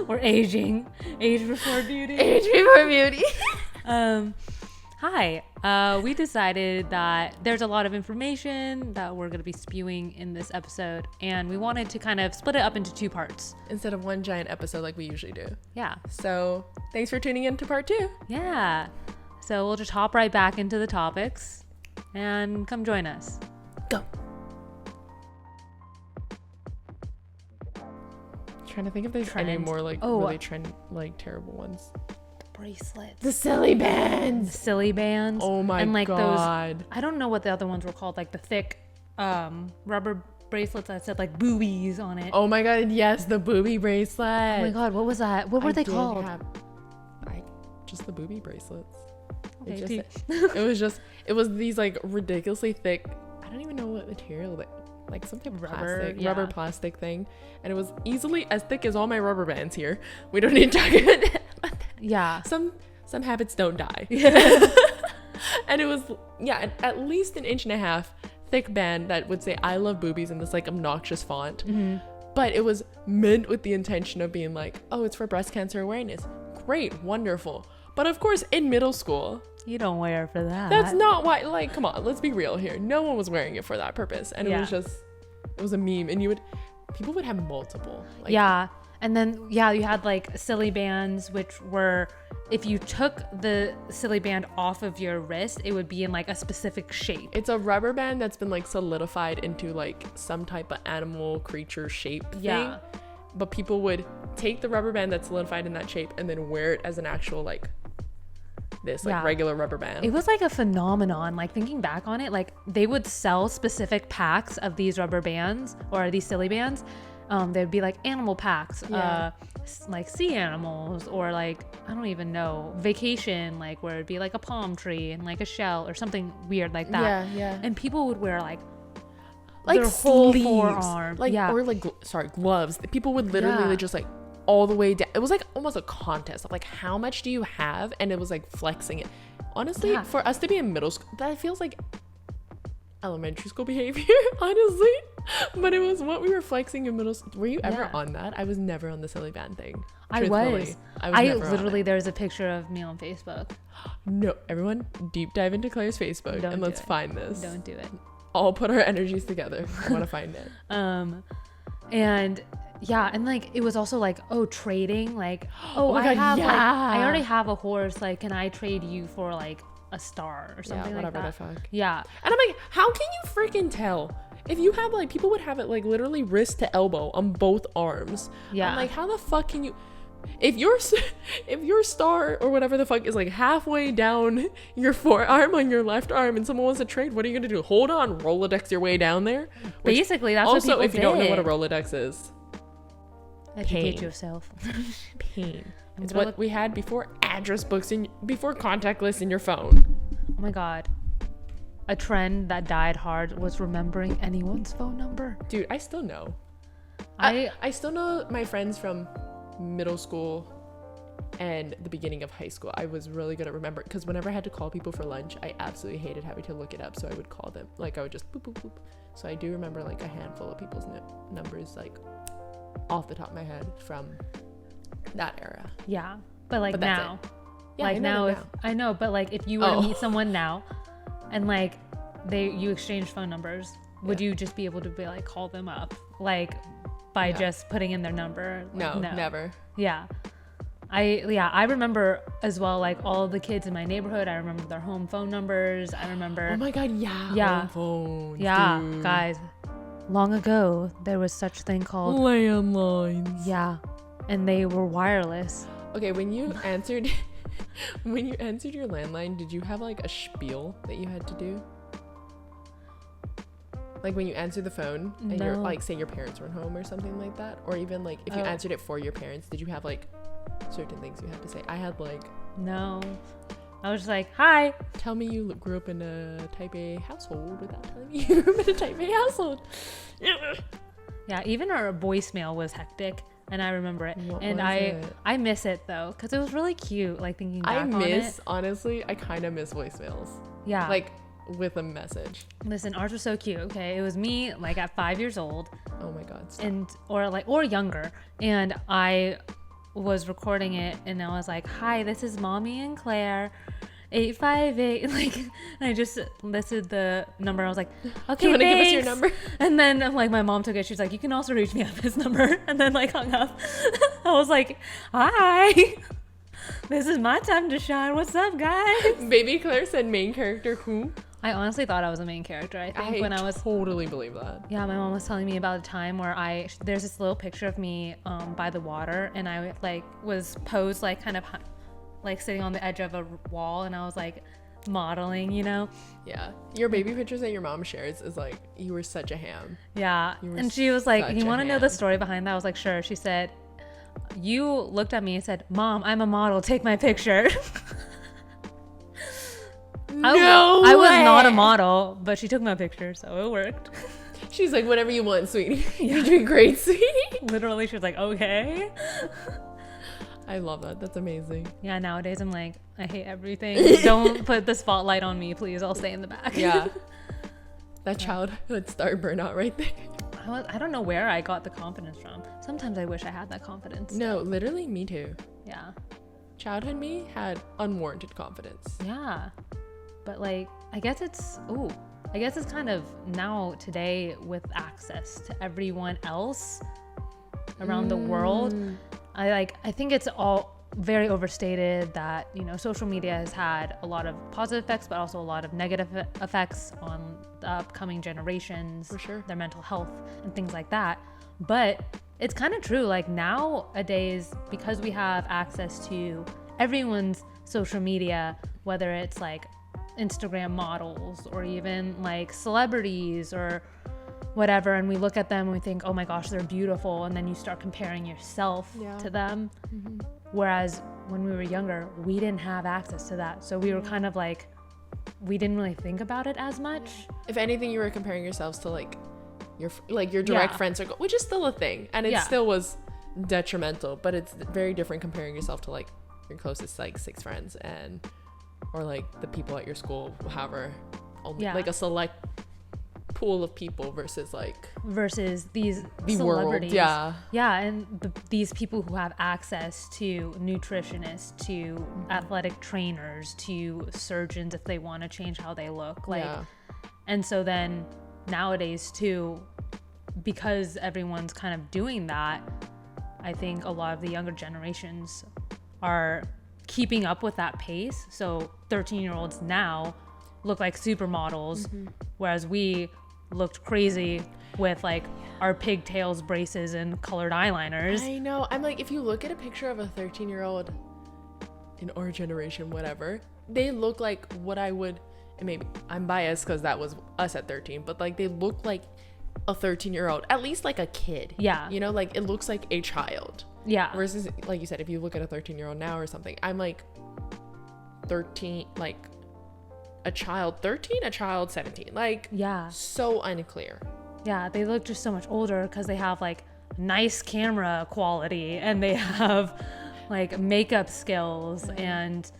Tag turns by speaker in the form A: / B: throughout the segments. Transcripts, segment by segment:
A: We're aging. Age before beauty.
B: Age before beauty.
A: Hi. We decided that there's a lot of information that we're going to be spewing in this episode, and we wanted to kind of split it up into 2 parts.
B: Instead of one giant episode like we usually do.
A: Yeah.
B: So thanks for tuning in to part 2.
A: Yeah. So we'll just hop right back into the topics and come join us.
B: Go. Trying to think if there's any more like really terrible ones.
A: Bracelets,
B: the silly bands,
A: oh my
B: and like
A: God. Those, I don't know what the other ones were called, like the thick rubber bracelets that said like boobies on it.
B: Oh my God, yes, the boobie bracelets.
A: Oh my God, what was that? What were they called?
B: Just the boobie bracelets.
A: Okay,
B: it was these like ridiculously thick, I don't even know what material, like some type of rubber plastic thing, and it was easily as thick as all my rubber bands here. We don't need to talk about that.
A: Yeah,
B: some habits don't die. And it was at least 1.5 inches thick band that would say I love boobies in this like obnoxious font. But it was meant with the intention of being like, oh, it's for breast cancer awareness. Great, wonderful. But of course in middle school
A: you don't wear it for that.
B: That's not why, like, come on, let's be real here. No one was wearing it for that purpose. And it was a meme, and people would have multiple. Like,
A: yeah. And then, you had like silly bands, which were, if you took the silly band off of your wrist, it would be in like a specific shape.
B: It's a rubber band that's been like solidified into like some type of animal creature shape thing. But people would take the rubber band that's solidified in that shape and then wear it as an actual like this like regular rubber band. It
A: was like a phenomenon. Like thinking back on it, like they would sell specific packs of these rubber bands or these silly bands. There'd be like animal packs, like sea animals, or like I don't even know, vacation, like where it'd be like a palm tree and like a shell or something weird like that. And people would wear like their whole forearm,
B: or like gloves. People would literally just like all the way down. It was like almost a contest of like how much do you have, and it was like flexing it. Honestly, for us to be in middle school, that feels like elementary school behavior, honestly. But it was what we were flexing in middle school. Were you ever on that? I was never on the silly band thing.
A: I was literally, there's a picture of me on Facebook.
B: No, everyone deep dive into Claire's Facebook and let's find this.
A: Don't do it.
B: All put our energies together. I want to find it.
A: And like it was also like, trading, like, I already have a horse, like can I trade you for like a star or something like that?
B: Whatever the fuck.
A: Yeah.
B: And I'm like, how can you freaking tell? If you have like, people would have it like literally wrist to elbow on both arms. Yeah. I'm like, how the fuck can you, if your star or whatever the fuck is like halfway down your forearm on your left arm and someone wants to trade, what are you gonna do? Hold on, Rolodex your way down there?
A: Basically, that's
B: also,
A: what people
B: if you don't know what a Rolodex is,
A: educate yourself.
B: Pain. It's what we had before address books and before contact lists in your phone.
A: Oh my God. A trend that died hard was remembering anyone's phone number.
B: Dude, I still know. I still know my friends from middle school and the beginning of high school. I was really good at remembering, because whenever I had to call people for lunch, I absolutely hated having to look it up. So I would call them. Like I would just boop, boop, boop. So I do remember like a handful of people's numbers, like off the top of my head from that era.
A: Yeah. But now. Yeah, like I know, but like if you were to meet someone now and like you exchange phone numbers, would you just be able to be like call them up like by just putting in their number? Like,
B: no, never.
A: Yeah. I remember as well, like all of the kids in my neighborhood. I remember their home phone numbers. I remember.
B: Oh my God, home phones.
A: Yeah,
B: dude.
A: Guys. Long ago, there was such thing called
B: landlines.
A: Yeah, and they were wireless.
B: Okay, when you answered your landline, did you have like a spiel that you had to do? Like when you answered the phone and you're like, say your parents weren't home or something like that, or even like if you answered it for your parents, did you have like certain things you had to say? I had like
A: no. I was just like, hi.
B: Tell me you grew up in a type A household without telling me you grew up in a type A household.
A: Yeah, even our voicemail was hectic, and I remember it. I miss it though, because it was really cute. Like thinking back on it.
B: Honestly, I kind of miss voicemails.
A: Yeah.
B: Like with a message.
A: Listen, ours was so cute. Okay, it was me like at 5 years old.
B: Oh my God. Stop.
A: And or younger, and I was recording it, and I was like, hi, this is Mommy and Claire 858, like, and I just listed the number. I was like, okay,
B: you
A: thanks.
B: Give us your number?
A: And then like my mom took it. She's like, you can also reach me at this number, and then like hung up. I was like, hi, this is my time to shine. What's up, guys?
B: Baby Claire said main character who?
A: I honestly thought I was a main character. I think when I was
B: totally believe that.
A: Yeah, my mom was telling me about a time where there's this little picture of me by the water, and I like was posed like kind of like sitting on the edge of a wall, and I was like modeling, you know.
B: Yeah, your baby pictures that your mom shares is like, you were such a ham.
A: Yeah, and she was like, you want to know the story behind that? I was like, sure. She said, you looked at me and said, Mom, I'm a model, take my picture. I was not a model, but she took my picture, so it worked.
B: She's like, whatever you want, sweetie. You're doing great, sweetie.
A: Literally, she was like, okay.
B: I love that. That's amazing.
A: Yeah, nowadays I'm like, I hate everything. Don't put the spotlight on me, please. I'll stay in the back.
B: Yeah. That childhood star burnout right there.
A: I don't know where I got the confidence from. Sometimes I wish I had that confidence.
B: No, literally me too.
A: Yeah.
B: Childhood me had unwarranted confidence.
A: Yeah. But like, I guess it's kind of now today with access to everyone else around the world. I think it's all very overstated that, you know, social media has had a lot of positive effects, but also a lot of negative effects on the upcoming generations,
B: for sure,
A: their mental health and things like that. But it's kind of true. Like nowadays, because we have access to everyone's social media, whether it's like Instagram models or even like celebrities or whatever, and we look at them and we think, oh my gosh, they're beautiful, and then you start comparing yourself to them. Whereas when we were younger, we didn't have access to that, so we were kind of like, we didn't really think about it as much.
B: If anything, you were comparing yourselves to like your direct friend circle, which is still a thing, and it still was detrimental, but it's very different comparing yourself to like your closest like 6 friends or like the people at your school, however, only like a select pool of people versus these celebrities. World,
A: and these people who have access to nutritionists, to athletic trainers, to surgeons if they want to change how they look, and so then nowadays too, because everyone's kind of doing that, I think a lot of the younger generations are keeping up with that pace. So 13-year-olds now look like supermodels, whereas we looked crazy with like our pigtails, braces, and colored eyeliners.
B: I know. I'm like, if you look at a picture of a 13-year-old in our generation, whatever, they look like what I would, and maybe I'm biased because that was us at 13, but like they look like a 13-year-old, at least like a kid.
A: Yeah.
B: You know, like it looks like a child.
A: Yeah.
B: Versus, like you said, if you look at a 13-year-old now or something, I'm like 13, like a child 13, a child 17. Like, so unclear.
A: Yeah, they look just so much older because they have like nice camera quality and they have like makeup skills and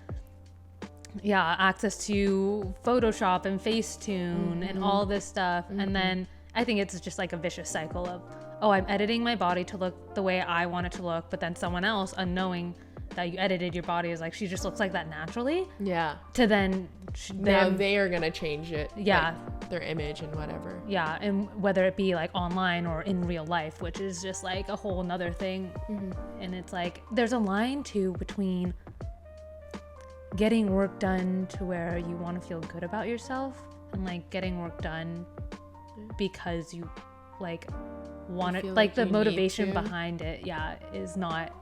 A: access to Photoshop and Facetune and all this stuff. And then I think it's just like a vicious cycle of, oh, I'm editing my body to look the way I want it to look, but then someone else, unknowing that you edited your body, is like, she just looks like that naturally.
B: Yeah.
A: To then
B: now they are gonna change it.
A: Yeah.
B: Like, their image and whatever.
A: Yeah, and whether it be like online or in real life, which is just like a whole nother thing. And it's like, there's a line too between getting work done to where you want to feel good about yourself and like getting work done because you like want it, like the motivation behind it is not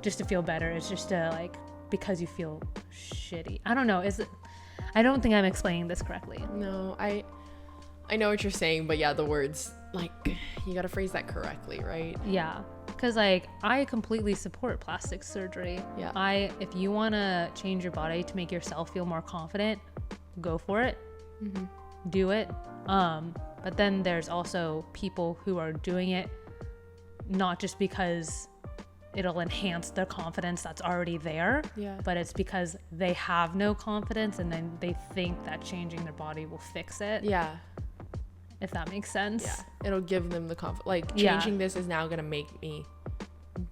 A: just to feel better, it's just to like because you feel shitty. I don't know, I don't think I'm explaining this correctly.
B: No, I know what you're saying, but yeah, the words, like, you gotta phrase that correctly, right?
A: Yeah, because like I completely support plastic surgery. If you want to change your body to make yourself feel more confident, go for it. Do it. But then there's also people who are doing it not just because it'll enhance their confidence that's already there, but it's because they have no confidence and then they think that changing their body will fix it. If that makes sense.
B: It'll give them the confidence, like changing this is now gonna make me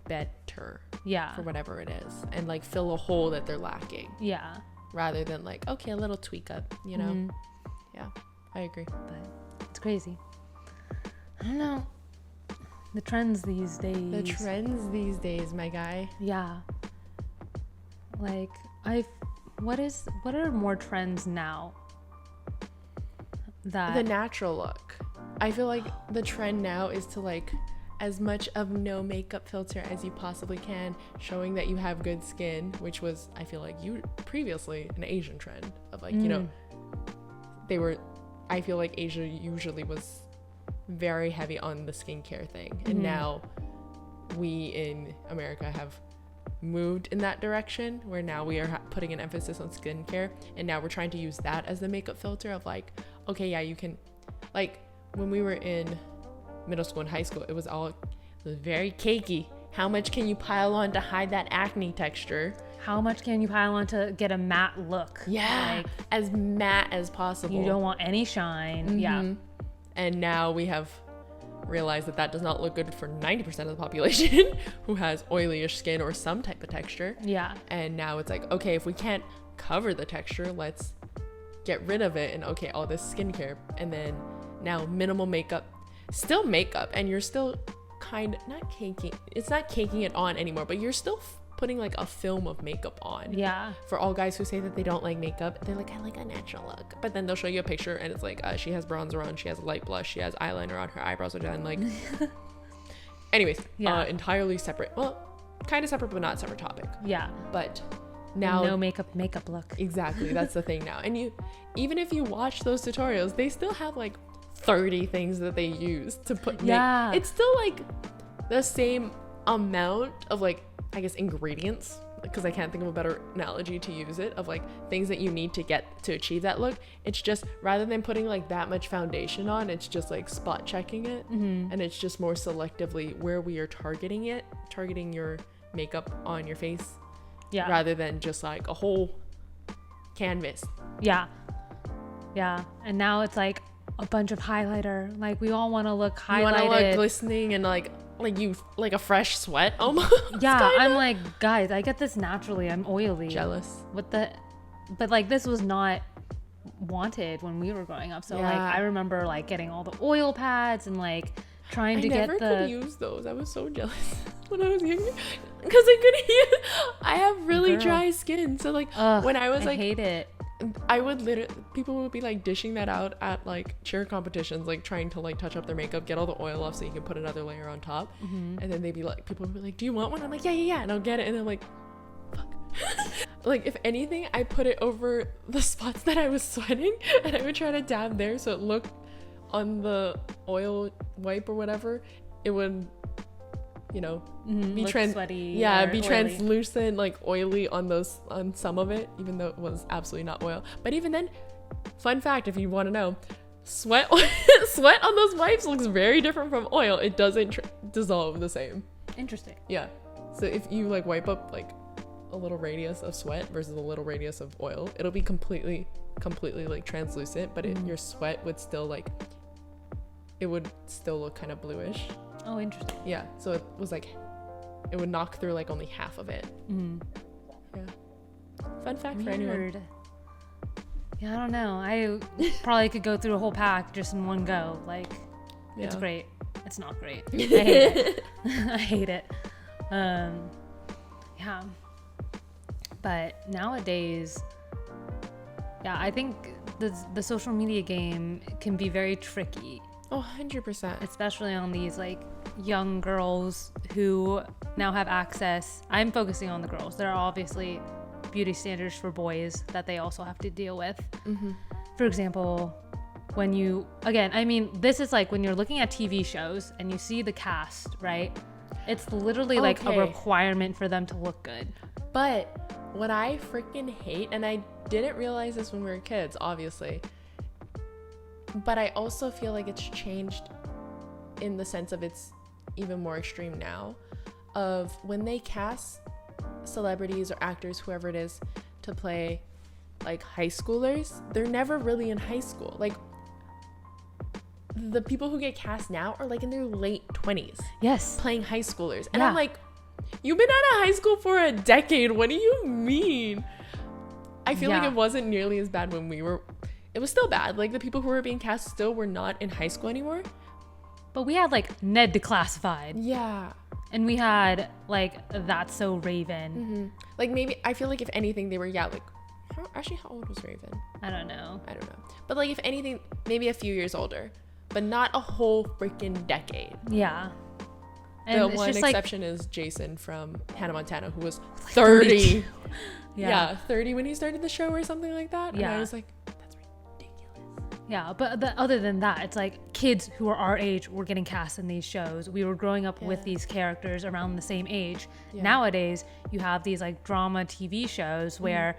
B: better
A: Yeah.
B: for whatever it is, and like fill a hole that they're lacking.
A: Yeah.
B: Rather than like, okay, a little tweak up, you know?
A: Mhm.
B: Yeah, I agree.
A: But it's crazy. I don't know. The trends these days.
B: The trends these days, my guy.
A: Yeah. Like what are more trends now?
B: The natural look. I feel like the trend now is to like as much of no makeup filter as you possibly can, showing that you have good skin, which was, I feel like, you previously an Asian trend of like, you know, I feel like Asia usually was very heavy on the skincare thing, and now we in America have moved in that direction, where now we are putting an emphasis on skincare, and now we're trying to use that as the makeup filter of like, okay, yeah, you can, like when we were in middle school and high school, it was very cakey. How much can you pile on to hide that acne texture?
A: How much can you pile on to get a matte look?
B: Yeah, like, as matte as possible.
A: You don't want any shine. Yeah.
B: And now we have realized that does not look good for 90% of the population who has oilyish skin or some type of texture.
A: Yeah.
B: And now it's like, okay, if we can't cover the texture, let's get rid of it. And okay, all this skincare, and then now minimal makeup. Still makeup, and you're still not caking it on anymore, but you're still putting like a film of makeup on.
A: Yeah.
B: For all guys who say that they don't like makeup, they're like, I like a natural look, but then they'll show you a picture and it's like she has bronzer on, she has light blush, she has eyeliner on, her eyebrows are done, like anyways. Entirely separate, well, kind of separate but not separate topic.
A: Yeah.
B: But now
A: no makeup look.
B: Exactly. That's the thing now. And even if you watch those tutorials, they still have like 30 things that they use to put it's still like the same amount of like, I guess, ingredients, because I can't think of a better analogy to use it, of like things that you need to get to achieve that look. It's just, rather than putting like that much foundation on, it's just like spot checking it, and it's just more selectively where we are targeting your makeup on your face, rather than just like a whole canvas. Yeah.
A: And now it's like a bunch of highlighter. Like we all want to look highlighted. You want to look
B: glistening and like a fresh sweat almost.
A: Yeah, kinda. I'm like, guys, I get this naturally. I'm oily.
B: Jealous.
A: But like this was not wanted when we were growing up. So like I remember like getting all the oil pads and like trying to get the. I never
B: could use those. I was so jealous when I was younger because I couldn't use. I have really dry skin, so like when I was like,
A: I hate it.
B: I would people would be like dishing that out at like cheer competitions, like trying to like touch up their makeup, get all the oil off so you can put another layer on top, and then they'd be like, people would be like, do you want one? I'm like, yeah, and I'll get it, and I'm like, fuck. Like if anything, I put it over the spots that I was sweating, and I would try to dab there so it looked on the oil wipe or whatever, it would, you know, be
A: sweaty,
B: be translucent, like oily on some of it, even though it was absolutely not oil. But even then, fun fact if you want to know, sweat on those wipes looks very different from oil. It doesn't dissolve the same.
A: Interesting.
B: Yeah. So if you like wipe up like a little radius of sweat versus a little radius of oil, it'll be completely like translucent, but your sweat would still like, it would still look kind of bluish.
A: Oh, interesting.
B: Yeah, so it was like, it would knock through like only half of it. Yeah. Fun fact for anyone.
A: Yeah, I don't know. I probably could go through a whole pack just in one go. Like, it's great. It's not great. I hate it. I hate it. Yeah. But nowadays, I think the social media game can be very tricky.
B: Oh, 100%.
A: Especially on these like young girls who now have access. I'm focusing on the girls. There are obviously beauty standards for boys that they also have to deal with. For example, this is like when you're looking at TV shows and you see the cast, right? It's literally like a requirement for them to look good.
B: But what I freaking hate, and I didn't realize this when we were kids, obviously, but I also feel like it's changed in the sense of it's even more extreme now, of when they cast celebrities or actors, whoever it is, to play like high schoolers, they're never really in high school. Like the people who get cast now are like in their late 20s.
A: Yes.
B: Playing high schoolers. And I'm like, You've been out of high school for a decade. What do you mean? I feel like it wasn't nearly as bad when we were. It was still bad. Like, the people who were being cast still were not in high school anymore.
A: But we had, like, Ned Declassified.
B: Yeah.
A: And we had, like, That's So Raven.
B: Mm-hmm. Like, maybe, I feel like if anything, they were, like, how old was Raven?
A: I don't know.
B: But, like, if anything, maybe a few years older. But not a whole freaking decade.
A: Yeah. And
B: the one exception is Jason from Hannah Montana, who was 30. Yeah, 30 when he started the show or something like that. Yeah. And I was like, that's ridiculous.
A: Yeah, but other than that, it's like kids who are our age were getting cast in these shows. We were growing up with these characters around the same age. Yeah. Nowadays, you have these like drama TV shows where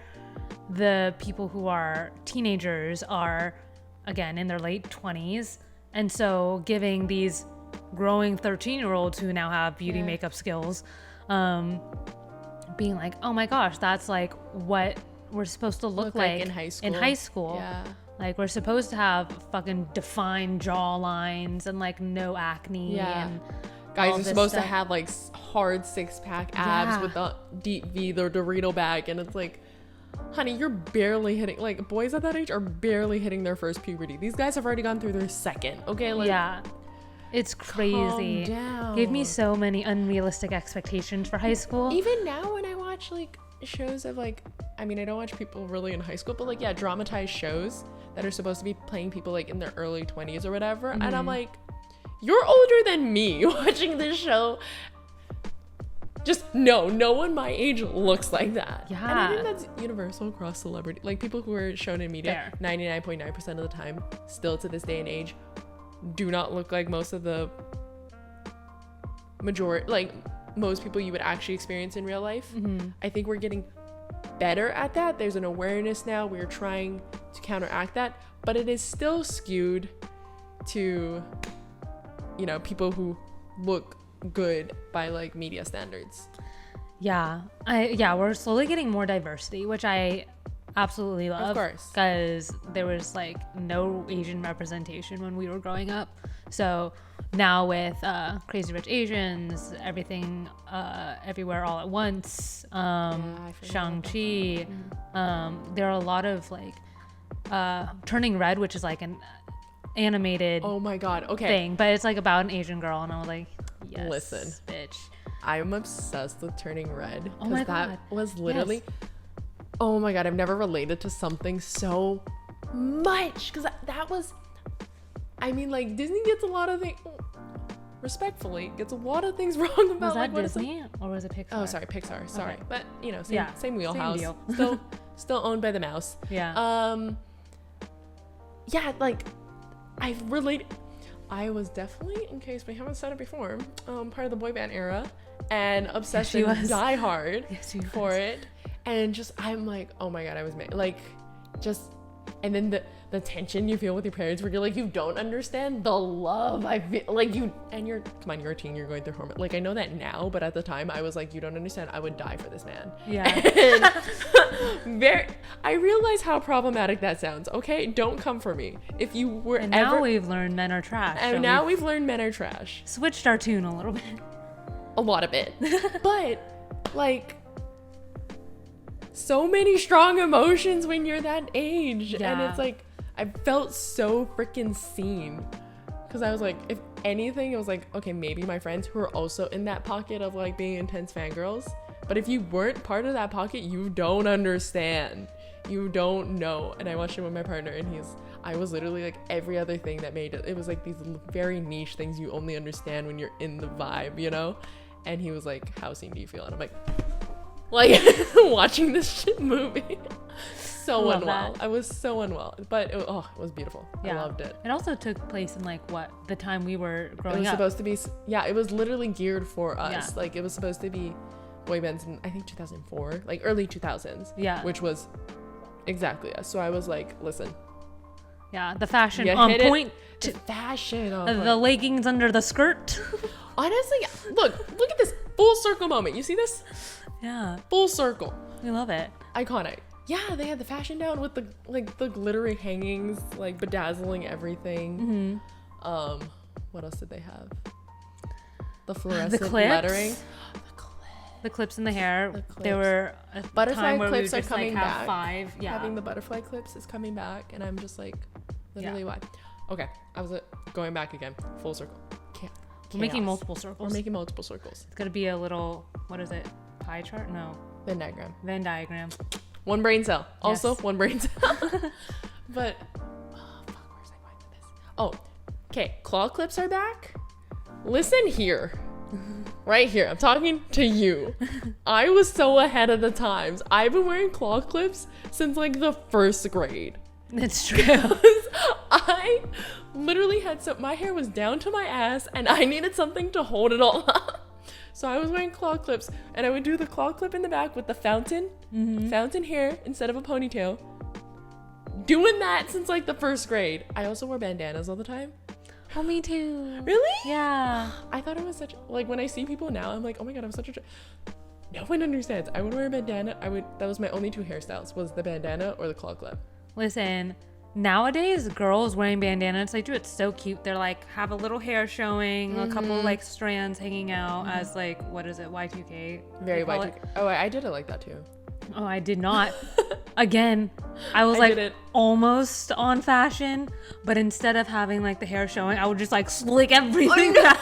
A: the people who are teenagers are, again, in their late 20s. And so giving these growing 13-year-olds who now have beauty makeup skills, being like, oh my gosh, that's like what we're supposed to look like in high school.
B: Yeah.
A: Like, we're supposed to have fucking defined jaw lines and like no acne.
B: Yeah.
A: And
B: guys are supposed to have like hard 6-pack abs with the deep V, the Dorito bag, and it's like, honey, you're barely hitting, like, boys at that age are barely hitting their first puberty. These guys have already gone through their second. Okay, like,
A: yeah, it's crazy.
B: Calm down.
A: Gave me so many unrealistic expectations for high school.
B: Even now when I watch like shows of like, I mean, I don't watch people really in high school, but like, dramatized shows that are supposed to be playing people like in their early 20s or whatever, and I'm like, you're older than me watching this show. Just no one my age looks like that.
A: Yeah.
B: And I think that's universal across celebrity. Like, people who are shown in media, 99.9% of the time, still to this day and age, do not look like most of the majority, like most people you would actually experience in real life. I think we're getting better at that. There's an awareness now. We're trying to counteract that, but it is still skewed to, you know, people who look good by like media standards.
A: We're slowly getting more diversity, which I absolutely love.
B: Of course,
A: because there was like no Asian representation when we were growing up. So now with Crazy Rich Asians, Everything Everywhere All at Once, Shang-Chi, there are a lot of like Turning Red, which is like an animated thing, but it's like about an Asian girl, and I was like, yes,
B: listen,
A: bitch,
B: I'm obsessed with Turning Red.
A: Oh my God.
B: That was literally oh my God, I've never related to something so much, because that was, I mean, like, Disney gets a lot of things, respectfully, gets a lot of things wrong about.
A: Was that
B: like,
A: Disney or was it Pixar?
B: Oh, sorry, Pixar. Sorry,
A: okay.
B: But you know, same wheelhouse.
A: Same deal.
B: still owned by the mouse.
A: Yeah.
B: Like, I was definitely, in case we haven't said it before, part of the boy band era, and obsessed and die hard for it. And just, I'm like, oh my God, I was like, just, and then the tension you feel with your parents, where you're like, you don't understand the love I feel, like, you're a teen, you're going through hormone. Like, I know that now, but at the time I was like, you don't understand, I would die for this man.
A: Yeah.
B: And I realize how problematic that sounds. Okay, don't come for me. If you were
A: and now we've learned men are trash.
B: And now we've learned men are trash.
A: Switched our tune a little bit.
B: A lot of it. But, like, so many strong emotions when you're that age. Yeah. And it's like, I felt so freaking seen, because I was like, if anything, it was like, okay, maybe my friends who are also in that pocket of like being intense fangirls, but if you weren't part of that pocket, you don't understand, you don't know. And I watched it with my partner, and I was literally like, every other thing that made it was like these very niche things you only understand when you're in the vibe, you know. And he was like, how seen do you feel? And I'm like watching this movie. So unwell. I was so unwell, but it was beautiful. Yeah. I loved it.
A: It also took place in like the time we were growing up.
B: It was supposed to be, it was literally geared for us. Yeah. Like, it was supposed to be boy bands in, I think, 2004, like early 2000s.
A: Yeah.
B: Which was exactly us. So I was like, listen.
A: Yeah, the fashion on point.
B: The fashion on
A: point. The leggings under the skirt.
B: Honestly, look at this full circle moment. You see this?
A: Yeah.
B: Full circle.
A: We love it.
B: Iconic. Yeah, they had the fashion down with the glittery hangings, like bedazzling everything. What else did they have? The fluorescent lettering. The clips.
A: The clips in the hair.
B: The clips.
A: There were a
B: Butterfly
A: time where
B: clips
A: we
B: are
A: would just
B: coming
A: like have
B: back.
A: 5. Yeah.
B: Having the butterfly clips is coming back, and I'm just like, literally why? Okay, I was going back again, full circle.
A: We're making multiple circles.
B: We're making multiple circles.
A: It's gonna be a little, what is it? Pie chart? No.
B: Venn diagram.
A: Venn diagram.
B: One brain cell. Also,
A: Yes.
B: one brain cell. But, fuck, where's I going with this? Oh, okay. Claw clips are back. Listen here. Right here. I'm talking to you. I was so ahead of the times. I've been wearing claw clips since like the 1st grade.
A: It's true.
B: I literally had my hair was down to my ass and I needed something to hold it all up. So I was wearing claw clips, and I would do the claw clip in the back with the fountain hair instead of a ponytail. Doing that since like the 1st grade. I also wore bandanas all the time.
A: Oh, me too.
B: Really?
A: Yeah.
B: I thought it was like when I see people now, I'm like, oh my god, I'm such a no one understands. I would wear a bandana. That was my only 2 hairstyles, was the bandana or the claw clip.
A: Listen, nowadays girls wearing bandanas, they do it so cute. They're like have a little hair showing, a couple like strands hanging out as like, what is it, Y2K?
B: Very Y2K. Oh, I did it like that too.
A: Oh, I did not. Again, I was like almost on fashion, but instead of having like the hair showing, I would just like slick everything back.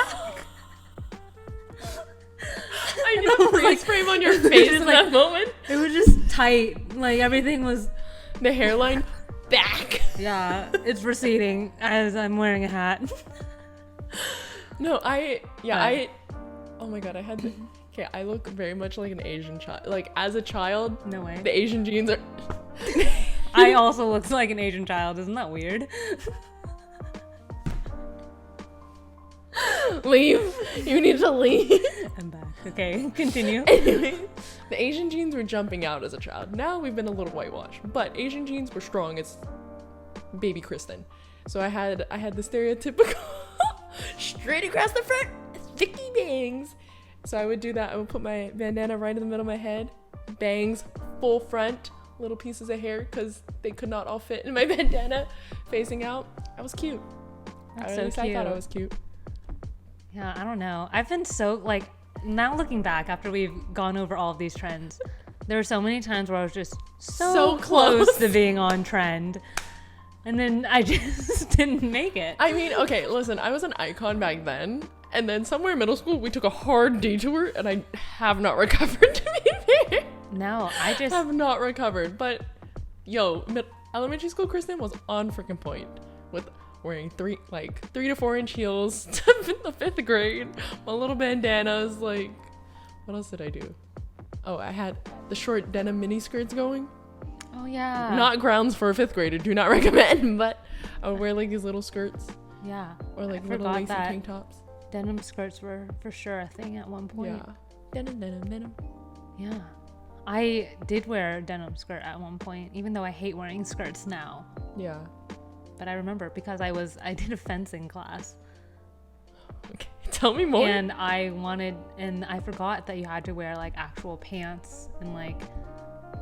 B: I did a freeze frame on your face in that moment.
A: It was just tight. Like everything was
B: the hairline back.
A: Yeah, it's receding as I'm wearing a hat.
B: No, oh my god, okay, I look very much like an Asian child. Like as a child,
A: no way.
B: The Asian genes are
A: I also look like an Asian child. Isn't that weird?
B: Leave. You need to leave.
A: I'm back. Okay, continue.
B: Anyway, the Asian genes were jumping out as a child. Now we've been a little whitewashed, but Asian genes were strong as baby Kristen. So I had the stereotypical straight across the front, thicky bangs. So I would do that. I would put my bandana right in the middle of my head, bangs, full front, little pieces of hair because they could not all fit in my bandana facing out. I was cute.
A: That's so cute.
B: I thought I was cute.
A: Yeah, I don't know. I've been so like, now looking back after we've gone over all of these trends, there were so many times where I was just so close to being on trend. And then I just didn't make it.
B: I mean, okay, listen, I was an icon back then. And then somewhere in middle school, we took a hard detour and I have not recovered, to be fair.
A: No, I just
B: have not recovered. But yo, elementary school Kristen was on freaking point with wearing 3 to 4 inch heels to the 5th grade. My little bandanas, like, what else did I do? Oh, I had the short denim mini skirts going.
A: Oh yeah.
B: Not grounds for a 5th grader, do not recommend, but I would wear like these little skirts.
A: Yeah.
B: Or like little lacy tank tops.
A: Denim skirts were for sure a thing at one point.
B: Yeah. Denim.
A: Yeah. I did wear a denim skirt at one point, even though I hate wearing skirts now.
B: Yeah.
A: But I remember because I did a fencing class.
B: Okay, tell me more.
A: And I forgot that you had to wear like actual pants and like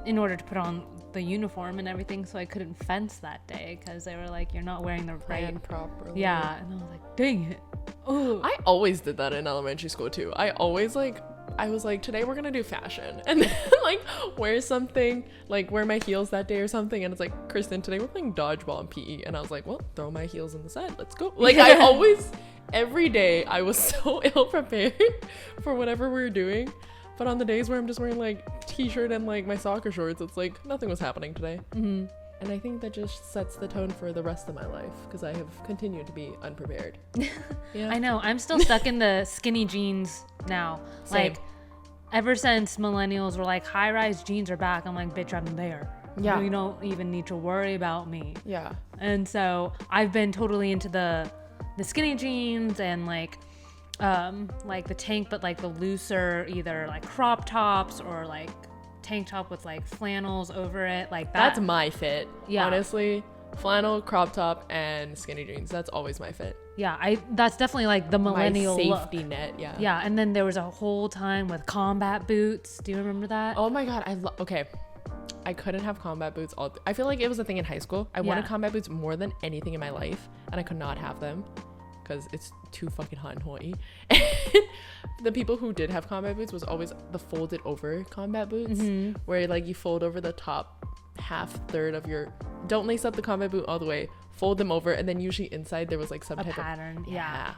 A: in order to put on the uniform and everything, so I couldn't fence that day because they were like, you're not wearing the right
B: properly.
A: Yeah, and I was like, dang it. Oh,
B: I always did that in elementary school too. I was like, today we're gonna do fashion, and then like wear something, like wear my heels that day or something, and it's like, Kristen, today we're playing dodgeball in PE, and I was like, well, throw my heels in the side, let's go. Like I always, every day I was so ill prepared for whatever we were doing. But on the days where I'm just wearing like t-shirt and like my soccer shorts, it's like nothing was happening today.
A: Mm-hmm.
B: And I think that just sets the tone for the rest of my life because I have continued to be unprepared.
A: Yeah. I know. I'm still stuck in the skinny jeans now.
B: Same.
A: Like ever since millennials were like high-rise jeans are back, I'm like, bitch, I'm there.
B: Yeah.
A: You don't even need to worry about me.
B: Yeah.
A: And so I've been totally into the skinny jeans and like the tank, but like the looser, either like crop tops or like tank top with like flannels over it, like that.
B: That's my fit.
A: Yeah.
B: Honestly, flannel, crop top, and skinny jeans. That's always my fit.
A: Yeah, that's definitely like the millennial
B: my safety
A: look.
B: Net. Yeah.
A: Yeah, and then there was a whole time with combat boots. Do you remember that?
B: Oh my god, okay. I couldn't have combat boots I feel like it was a thing in high school. I wanted combat boots more than anything in my life, and I could not have them. because it's too fucking hot in Hawaii. The people who did have combat boots was always the folded over combat boots, where like you fold over the top third of your, don't lace up the combat boot all the way, fold them over, and then usually inside there was like some type
A: pattern.
B: of yeah.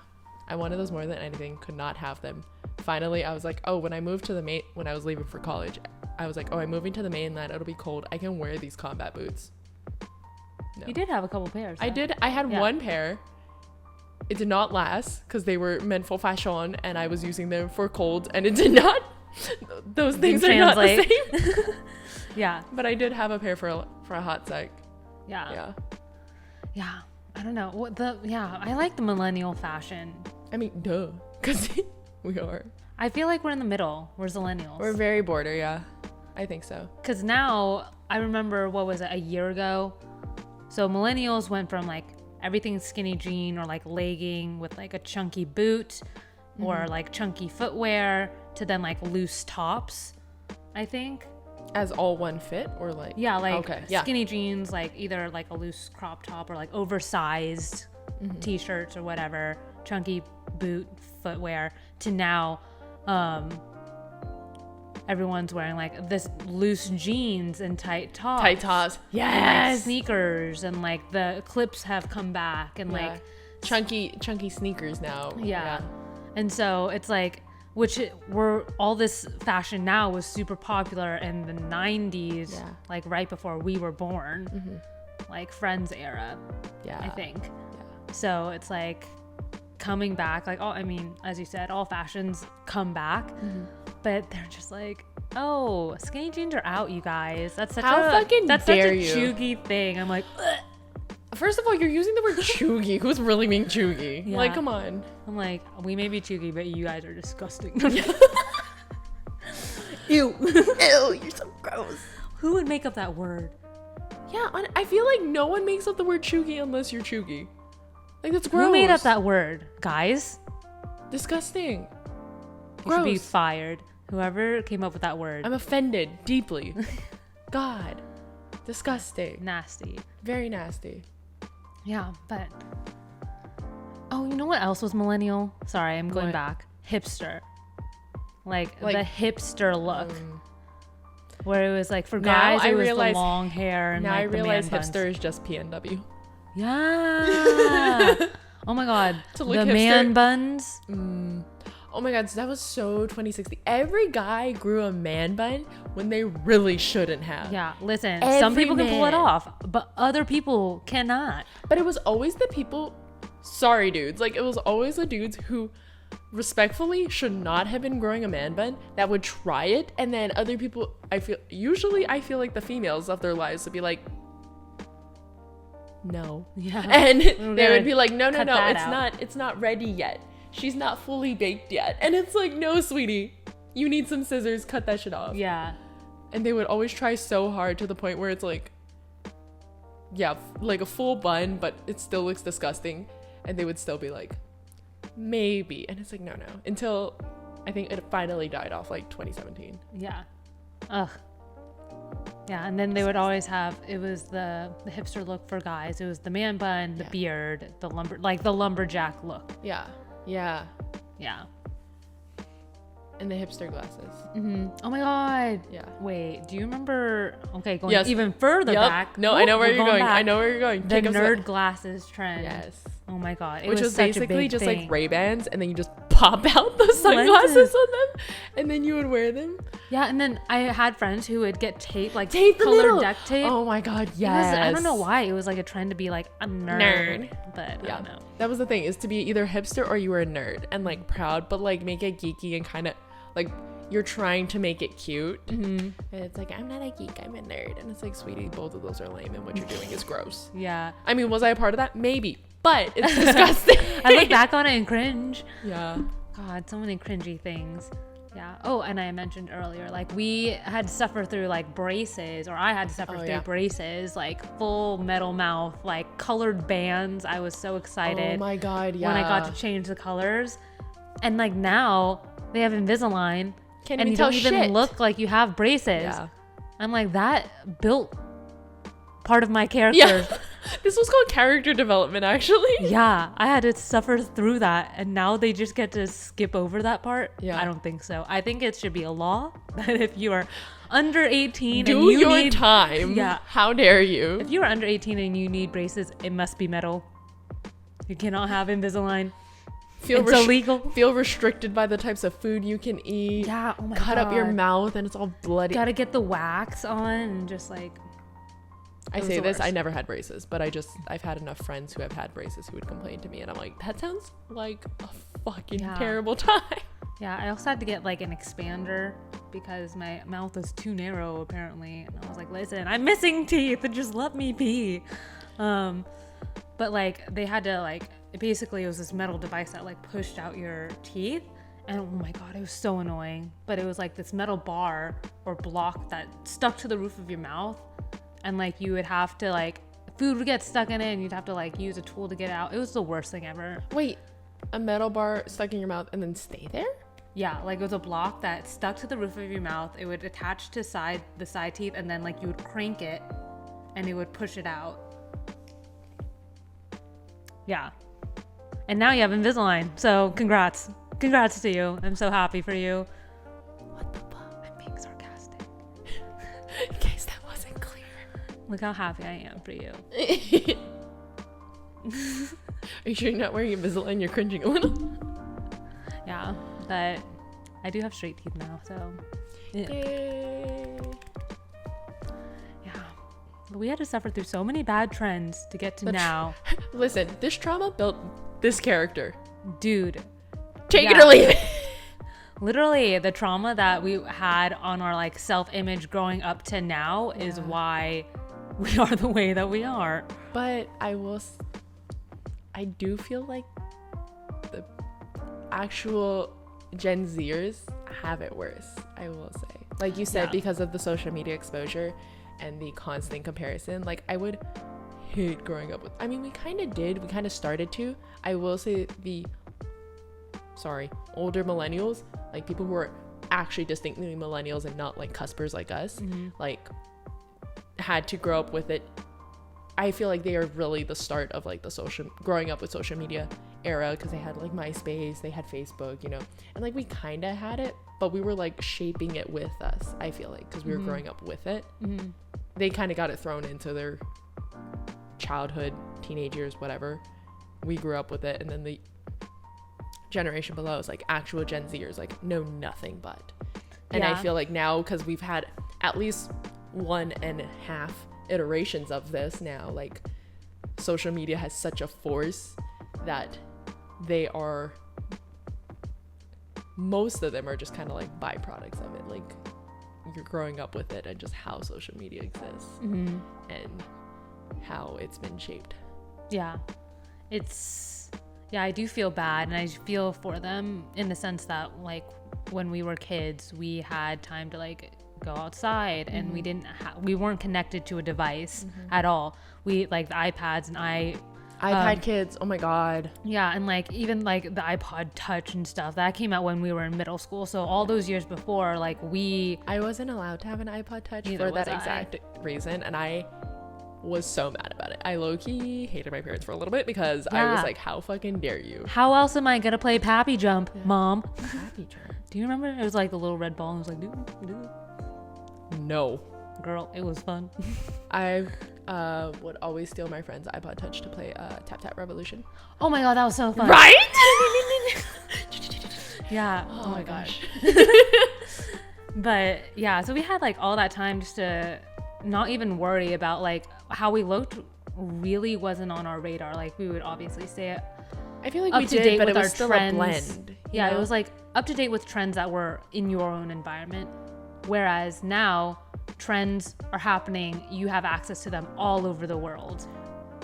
B: I wanted those more than anything. Could not have them. Finally, I was like, oh, when I moved to the when I was leaving for college, I was like, oh, I'm moving to the mainland. It'll be cold. I can wear these combat boots. No.
A: You did have a couple pairs.
B: I did. I had one pair. It did not last because they were meant for fashion, and I was using them for cold, and it did not. Those things are not the same.
A: Yeah.
B: But I did have a pair for a hot sec.
A: Yeah. I don't know I like the millennial fashion.
B: I mean, duh, because we are.
A: I feel like we're in the middle. We're millennials.
B: We're very border, yeah. I think so.
A: Because now, I remember, what was it, a year ago? So millennials went from like everything skinny jean or like legging with like a chunky boot or like chunky footwear to then like loose tops, I think.
B: As all one fit or like?
A: Yeah, like skinny jeans, like either like a loose crop top or like oversized t-shirts or whatever, chunky boot footwear, to now everyone's wearing like this loose jeans and tight tops.
B: Yes.
A: And like sneakers, and like the clips have come back, and like
B: chunky sneakers now.
A: Yeah. And so it's like, all this fashion now was super popular in the 90s, like right before we were born, like Friends era, I think. Yeah. So it's like coming back, like, as you said, all fashions come back, but they're just like, oh, skinny jeans are out, you guys. That's such a chuggy thing. I'm like, ugh.
B: First of all, you're using the word chuggy. Who's really being chuggy? Yeah. Like, come on.
A: I'm like, we may be chuggy, but you guys are disgusting. Ew. Ew, you're so gross. Who would make up that word?
B: Yeah, I feel like no one makes up the word chuggy unless you're chuggy. Like, that's gross.
A: Who made up that word? Guys?
B: Disgusting.
A: You should be fired. Whoever came up with that word.
B: I'm offended deeply. God. Disgusting.
A: Nasty.
B: Very nasty.
A: Yeah, but... Oh, you know what else was millennial? Sorry, I'm going back. Hipster. Like the hipster look. Where it was like, for guys, it was the long hair and
B: now
A: like
B: I realize
A: the man
B: hipster
A: buns.
B: is just PNW.
A: Yeah. Oh my god. The hipster. Man buns.
B: Oh my god, so that was so 2016. Every guy grew a man bun when they really shouldn't have.
A: Yeah, listen, some people can pull it off, but other people cannot.
B: But it was always the people, sorry dudes, like it was always the dudes who respectfully should not have been growing a man bun that would try it, and then other people, I feel like the females of their lives would be like, no. Yeah. And they would be like, no, it's not ready yet. She's not fully baked yet. And it's like, no, sweetie, you need some scissors, cut that shit off.
A: Yeah.
B: And they would always try so hard to the point where it's like, like a full bun, but it still looks disgusting. And they would still be like, maybe. And it's like, no. Until I think it finally died off like 2017.
A: Yeah. Ugh. Yeah, and then they would always have, it was the hipster look for guys. It was the man bun, the beard, the lumberjack look.
B: Yeah. And the hipster glasses.
A: Oh my god.
B: Yeah.
A: Wait, do you remember? Okay, going even further back.
B: No, I know where you're going.
A: The nerd glasses trend.
B: Yes.
A: Oh my god.
B: Which was basically just like Ray-Bans, and then you just pop out the sunglasses on them, and then you would wear them.
A: Yeah, and then I had friends who would get tape
B: colored
A: duct tape.
B: Oh my god, yes.
A: I don't know why. It was like a trend to be like a nerd. But I don't know.
B: That was the thing, is to be either hipster or you were a nerd and like proud, but like make it geeky and kind of like you're trying to make it cute. And it's like, I'm not a geek, I'm a nerd. And it's like, sweetie, both of those are lame, and what you're doing is gross.
A: Yeah.
B: I mean, was I a part of that? Maybe. But it's disgusting.
A: I look back on it and cringe.
B: Yeah.
A: God, so many cringy things. Yeah. Oh, and I mentioned earlier, like we had to suffer through like braces, or I had to suffer through braces, like full metal mouth, like colored bands. I was so excited.
B: Oh my god, yeah.
A: When I got to change the colors. And like now they have Invisalign, and you don't even look like you have braces. Yeah. I'm like, that built part of my character.
B: This was called character development, actually.
A: Yeah, I had to suffer through that, and now they just get to skip over that part.
B: Yeah.
A: I don't think so. I think it should be a law that if you are under 18
B: Do
A: and you
B: your
A: need
B: time.
A: Yeah.
B: How dare you?
A: If you are under 18 and you need braces, it must be metal. You cannot have Invisalign. It's illegal.
B: Feel restricted by the types of food you can eat.
A: Yeah, oh my
B: Cut
A: God.
B: up your mouth and it's all bloody.
A: Gotta get the wax on and just like...
B: I say this, I never had braces, but I've had enough friends who have had braces who would complain to me, and I'm like, that sounds like a fucking terrible time.
A: Yeah, I also had to get like an expander because my mouth is too narrow apparently, and I was like, listen, I'm missing teeth, just let me be. But like they had to like, basically it was this metal device that like pushed out your teeth, and oh my God, it was so annoying. But it was like this metal bar or block that stuck to the roof of your mouth, and like you would have to like, food would get stuck in it and you'd have to like use a tool to get it out. It was the worst thing ever.
B: Wait, a metal bar stuck in your mouth and then stay there?
A: Yeah, like it was a block that stuck to the roof of your mouth. It would attach to the side teeth, and then like you would crank it and it would push it out. Yeah. And now you have Invisalign. So congrats. Congrats to you. I'm so happy for you. What the fuck? I'm being sarcastic.
B: In case that wasn't clear.
A: Look how happy I am for you.
B: Are you sure you're not wearing Invisalign? You're cringing a little.
A: Yeah, but I do have straight teeth now, so. Yeah.
B: Yay.
A: Yeah. But we had to suffer through so many bad trends to get to now.
B: Listen, this trauma built this character.
A: Dude.
B: Take it or leave it.
A: Literally, the trauma that we had on our like self-image growing up to now is why we are the way that we are.
B: But I do feel like the actual Gen Zers have it worse, I will say. Like you said, because of the social media exposure and the constant comparison, like I would hate growing up with, I mean, we kind of started to. I will say older millennials, like people who are actually distinctly millennials and not like cuspers like us, like had to grow up with it. I feel like they are really the start of like the growing up with social media era, because they had like MySpace, they had Facebook, you know, and like we kind of had it, but we were like shaping it with us, I feel like, because we were growing up with it. They kind of got it thrown into their childhood, teenage years, whatever. We grew up with it, and then the generation below is like actual Gen Zers, like know nothing but. And I feel like now, because we've had at least 1.5 iterations of this now, like social media has such a force that most of them are just kind of like byproducts of it, like you're growing up with it and just how social media exists and how it's been shaped. I do feel bad, and I feel for them in the sense that like when we were kids we had time to like go outside and we weren't connected to a device at all. We like the iPads and iPad kids, oh my God.
A: Yeah, and like even like the iPod Touch and stuff that came out when we were in middle school, so all those years before, like I
B: wasn't allowed to have an iPod Touch for that exact reason, and I was so mad about it. I low-key hated my parents for a little bit because I was like, how fucking dare you?
A: How else am I gonna play Pappy Jump, Mom?
B: Pappy Jump.
A: Do you remember? It was like the little red ball and it was like, do.
B: No.
A: Girl, it was fun.
B: I would always steal my friend's iPod Touch to play Tap Tap Revolution.
A: Oh my God, that was so fun.
B: Right?
A: Yeah.
B: Oh my gosh.
A: But yeah, so we had like all that time just to not even worry about like how we looked. Really wasn't on our radar. Like we would obviously stay
B: I feel like
A: up
B: we
A: to
B: did,
A: date
B: but
A: with
B: it was
A: our
B: still
A: trends.
B: a blend.
A: Yeah, it was like up to date with trends that were in your own environment. Whereas now trends are happening, you have access to them all over the world.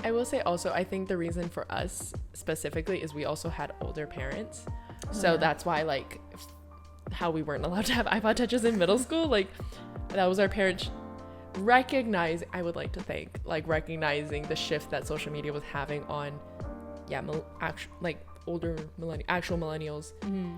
B: I will say also, I think the reason for us specifically is we also had older parents. So that's why like how we weren't allowed to have iPod Touches in middle school, like that was our parents recognizing the shift that social media was having on older actual millennials,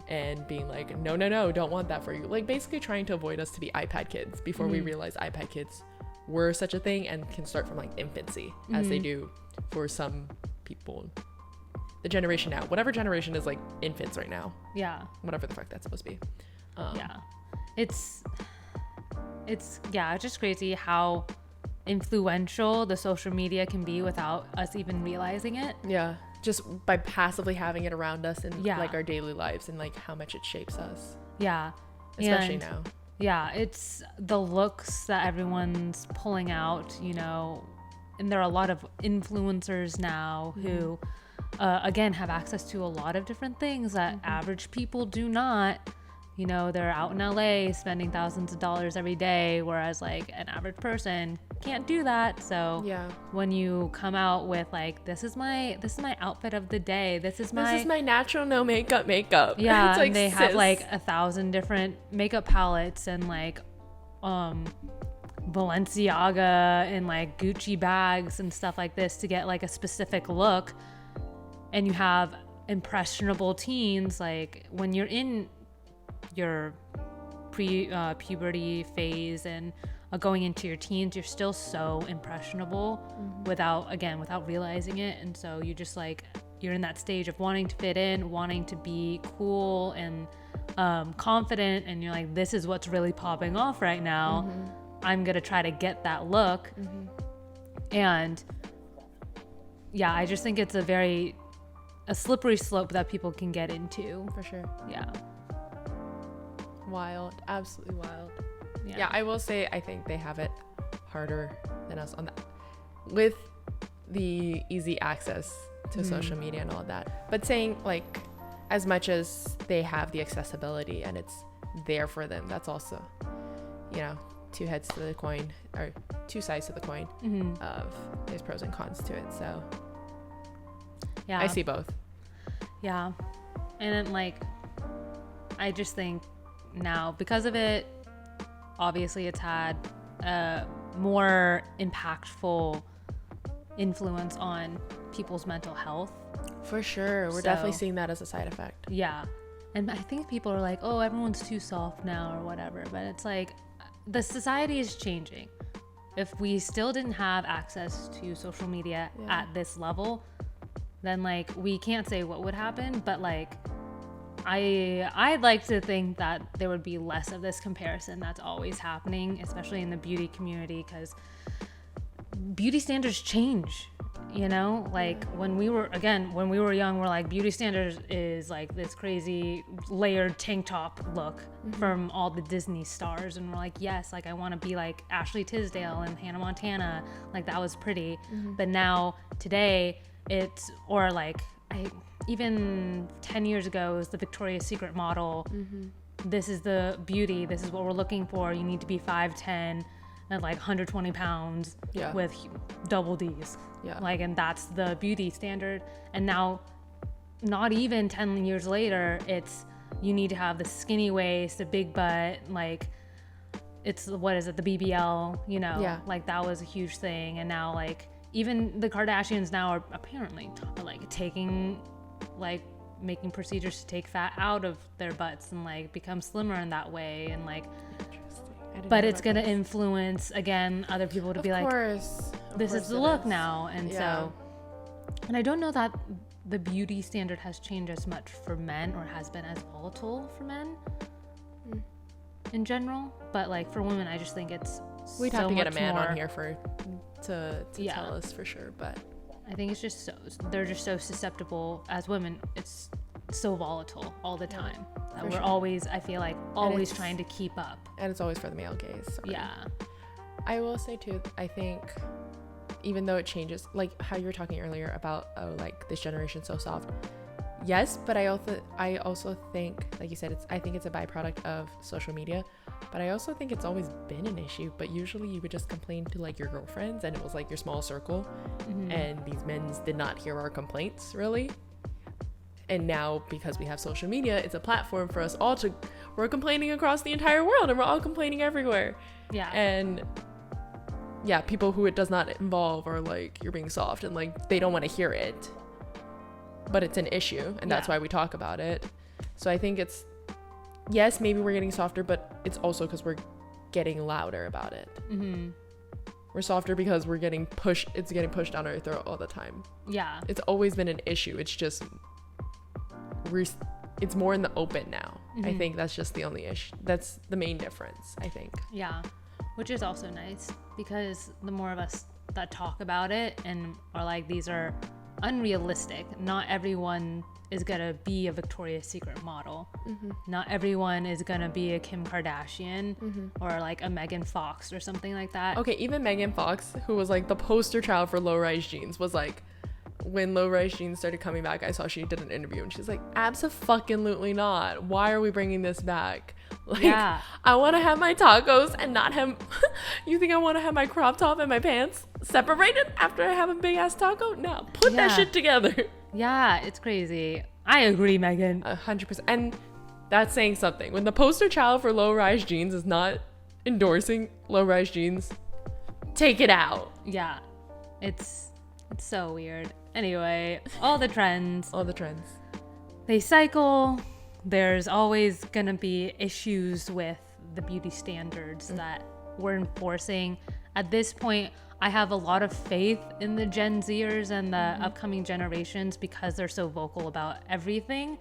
B: and being like, no, don't want that for you, like basically trying to avoid us to be iPad kids before we realized iPad kids were such a thing and can start from like infancy as they do for some people. The generation now, whatever generation is like infants right now.
A: Yeah.
B: Whatever the fuck that's supposed to be.
A: Yeah. It's just crazy how influential the social media can be without us even realizing it.
B: Yeah. Just by passively having it around us in like our daily lives and like how much it shapes us.
A: Yeah.
B: Especially now.
A: Yeah. It's the looks that everyone's pulling out, you know, and there are a lot of influencers now who, again, have access to a lot of different things that average people do not. You know, they're out in LA spending thousands of dollars every day, whereas like an average person can't do that. So when you come out with like, this is my outfit of the day, this is my
B: natural no makeup.
A: Yeah,
B: it's like,
A: and they have like 1,000 different makeup palettes and like Balenciaga and like Gucci bags and stuff like this to get like a specific look. And you have impressionable teens, like when you're in your puberty phase and going into your teens, you're still so impressionable without realizing it. And so you just like, you're in that stage of wanting to fit in, wanting to be cool and confident, and you're like, this is what's really popping off right now. I'm gonna try to get that look. And yeah, I just think it's a slippery slope that people can get into.
B: For sure.
A: Yeah.
B: Wild. Absolutely wild. Yeah, I will say I think they have it harder than us on that, with the easy access to social media and all of that. But saying like, as much as they have the accessibility and it's there for them, that's also, you know, two sides to the coin of there's pros and cons to it. So yeah, I see both.
A: Yeah. And then like, I just think now because of it, obviously it's had a more impactful influence on people's mental health.
B: For sure. We're definitely seeing that as a side effect.
A: Yeah. And I think people are like, oh, everyone's too soft now or whatever. But it's like, the society is changing. If we still didn't have access to social media at this level, then like we can't say what would happen. But like, I'd like to think that there would be less of this comparison that's always happening, especially in the beauty community, because beauty standards change, you know? Like when we were young, we're like, beauty standards is like this crazy layered tank top look from all the Disney stars. And we're like, yes, like I want to be like Ashley Tisdale and Hannah Montana. Like that was pretty. But now today even 10 years ago, it was the Victoria's Secret model. This is the beauty. This is what we're looking for. You need to be 5'10" and like 120 pounds with double D's. Like, and that's the beauty standard. And now, not even 10 years later, it's you need to have the skinny waist, a big butt. Like, it's the BBL. You know, like that was a huge thing. And now, like, even the Kardashians now are apparently like taking, like, making procedures to take fat out of their butts and like become slimmer in that way. And like, but it's going to influence again other people to be like, this is the look now. And so, and I don't know that the beauty standard has changed as much for men or has been as volatile for men in general, but like for women, I just think it's
B: we'd have to get a man on here to tell us for sure. But
A: I think it's just they're just so susceptible as women. It's so volatile all the time that we're always, I feel like, always trying to keep up.
B: And it's always for the male gaze. Sorry.
A: Yeah. I
B: will say too, I think even though it changes, like how you were talking earlier about, like this generation's so soft. Yes, but I also think, like you said, I think it's a byproduct of social media, but I also think it's always been an issue. But usually you would just complain to like your girlfriends and it was like your small circle, and these men did not hear our complaints really. And now because we have social media, it's a platform for us all we're complaining across the entire world and we're all complaining everywhere. Yeah. And yeah, people who it does not involve are like, you're being soft, and like they don't want to hear it. But it's an issue, and that's why we talk about it. So I think it's, yes, maybe we're getting softer, but it's also because we're getting louder about it. we're softer because we're getting pushed. It's getting pushed down our throat all the time.
A: Yeah.
B: It's always been an issue. It's just it's more in the open now. I think that's just the only issue. That's the main difference, I think.
A: Yeah, which is also nice because the more of us that talk about it and are like, these are unrealistic. Not everyone is gonna be a Victoria's Secret model. Not everyone is gonna be a Kim Kardashian or like a Megan Fox or something like that.
B: Okay, even Megan Fox, who was like the poster child for low-rise jeans, was like, when low-rise jeans started coming back, I saw she did an interview and she's like, abso-fucking-lutely not. Why are we bringing this back? Like,
A: yeah.
B: I want to have my tacos and not have you think I want to have my crop top and my pants separated after I have a big ass taco? No, put that shit together.
A: Yeah, it's crazy. I agree, Megan.
B: 100%. And that's saying something. When the poster child for low-rise jeans is not endorsing low-rise jeans, take it out.
A: Yeah, it's so weird. Anyway, all the trends, they cycle. There's always gonna be issues with the beauty standards that we're enforcing. At this point, I have a lot of faith in the Gen Zers and the upcoming generations because they're so vocal about everything,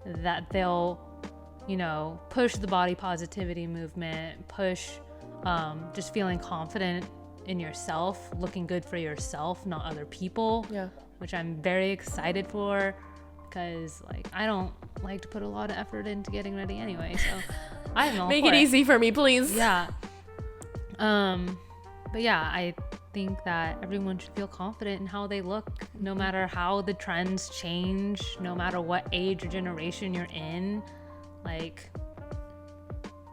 A: that they'll, you know, push the body positivity movement, push just feeling confident in yourself, looking good for yourself, not other people.
B: Yeah.
A: Which I'm very excited for, because like I don't like to put a lot of effort into getting ready anyway, so I'm all
B: Make
A: for
B: it easy for me, please.
A: Yeah. But yeah, I think that everyone should feel confident in how they look, no matter how the trends change, no matter what age or generation you're in. Like,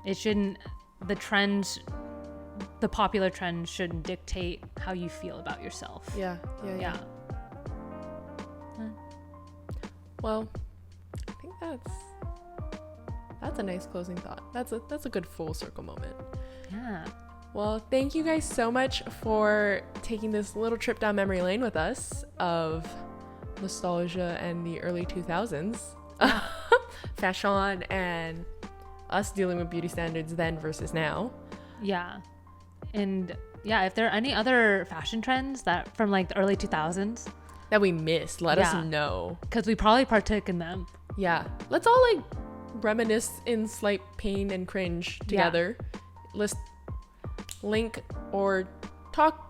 A: it shouldn't, the popular trends shouldn't dictate how you feel about yourself.
B: Yeah. Well, I think that's a nice closing thought. That's a good full circle moment.
A: Yeah.
B: Well, thank you guys so much for taking this little trip down memory lane with us of nostalgia and the early 2000s. Fashion and us dealing with beauty standards then versus now.
A: Yeah. And yeah, if there are any other fashion trends that from like the early 2000s
B: that we missed, let us know.
A: Because we probably partook in them.
B: Yeah. Let's all like reminisce in slight pain and cringe together. List, link, or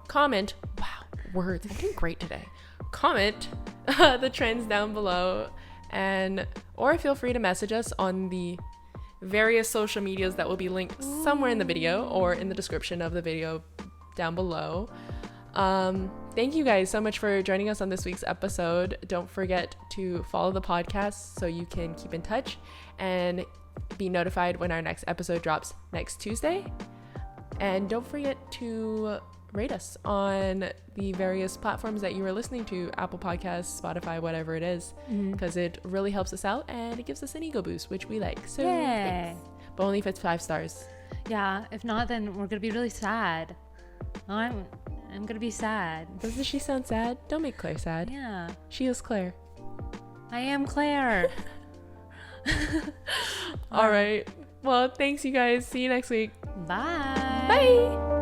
B: comment. Wow, words. I'm doing great today. Comment the trends down below, or feel free to message us on the various social medias that will be linked somewhere in the video or in the description of the video down below. Thank you guys so much for joining us on this week's episode. Don't forget to follow the podcast so you can keep in touch and be notified when our next episode drops next Tuesday. And don't forget to rate us on the various platforms that you are listening to, Apple Podcasts, Spotify, whatever it is, because it really helps us out and it gives us an ego boost, which we like. So thanks. But only if it's 5 stars.
A: Yeah, if not, then we're gonna be really sad. I'm gonna be sad.
B: Doesn't she sound sad? Don't make Claire sad.
A: Yeah.
B: She is Claire.
A: I am Claire.
B: All right. Well, thanks you guys. See you next week.
A: Bye.
B: Bye.